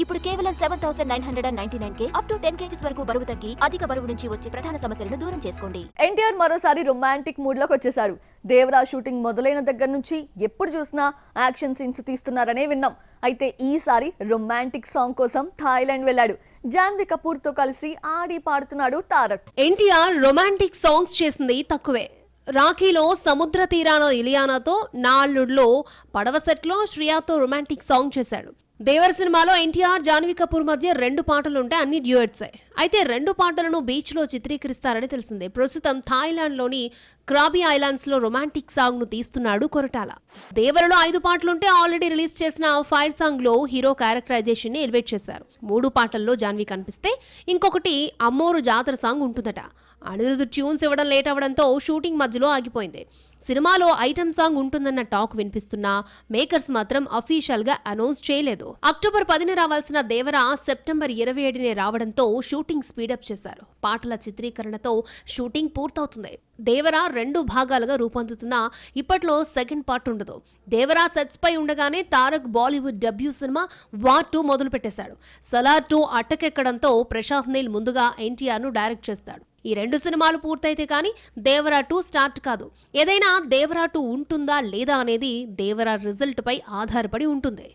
ఇప్పుడు కేవలం 7,999K up to 10 kgs వరకు బరువు తగ్గి అధిక బరువు నుంచి వచ్చే ప్రధాన సమస్యలను దూరం చేసుకోండి. ఎన్టీఆర్ మరోసారి రొమాంటిక్ మూడ్ లోకి వచ్చేసారు. దేవరా షూటింగ్ మొదలైన దగ్గర నుంచి ఎప్పుడు చూసినా యాక్షన్ సీన్స్ తీస్తున్నారనే విన్నాం. అయితే ఈసారి రొమాంటిక్ సాంగ్ కోసం థాయిలాండ్ వెళ్ళాడు. జాన్వీ కపూర్ తో కలిసి ఆడి పాడుతున్నాడు తారక్. ఎన్టీఆర్ రొమాంటిక్ సాంగ్స్ చేసింది తక్కువే. రాఖీలో సముద్ర తీరాన ఇలియానాతో, నాల్లుడ్లో పడవ సెట్లో శ్రియాతో రొమాంటిక్ సాంగ్ చేశాడు. దేవర సినిమాలో ఎన్టీఆర్ జాన్వీ కపూర్ మధ్య 2 పాటలుంటే అన్ని డ్యూయట్సే. అయితే 2 పాటలను బీచ్ లో చిత్రీకరిస్తారని తెలిసిందే. ప్రస్తుతం థాయిలాండ్ లోని క్రాబీ ఐలాండ్స్ లో రొమాంటిక్ సాంగ్ ను తీస్తున్నాడు కొరటాల. దేవరలో 5 పాటలుంటే ఆల్రెడీ రిలీజ్ చేసిన ఫైర్ సాంగ్ లో హీరో క్యారెక్టరైజేషన్ ని ఎలివేట్ చేశారు. 3 పాటల్లో జాన్వీ కనిపిస్తే ఇంకొకటి అమ్మోరు జాతర సాంగ్ ఉంటుందట. అనిరుద్ధ్ ట్యూన్స్ ఇవ్వడం లేట్ అవడంతో షూటింగ్ మధ్యలో ఆగిపోయింది. సినిమాలో ఐటమ్ సాంగ్ ఉంటుందన్న టాక్ వినిపిస్తున్నా మేకర్స్ మాత్రం అఫీషియల్ గా అనౌన్స్ చేయలేదు. అక్టోబర్ 10న రావాల్సిన దేవర సెప్టెంబర్ 27నే రావడంతో షూటింగ్ స్పీడప్ చేశారు. పాటల చిత్రీకరణతో షూటింగ్ పూర్తవుతుంది. దేవర 2 భాగాలుగా రూపొందుతున్నా ఇప్పట్లో సెకండ్ పార్ట్ ఉండదు. దేవర సెట్స్ పై ఉండగానే Tarak Bollywood debut cinema war 2 మొదలు పెట్టేశాడు. సలార్ 2 అట్టకెక్కడంతో ప్రశాంత్ నీల్ ముందుగా ఎన్టీఆర్ ను డైరెక్ట్ చేస్తాడు. ఈ 2 సినిమాలు పూర్తయితే కానీ దేవరా 2 స్టార్ట్ కాదు. ఏదైనా దేవరా 2 ఉంటుందా లేదా అనేది దేవరా రిజల్ట్ పై ఆధారపడి ఉంటుంది.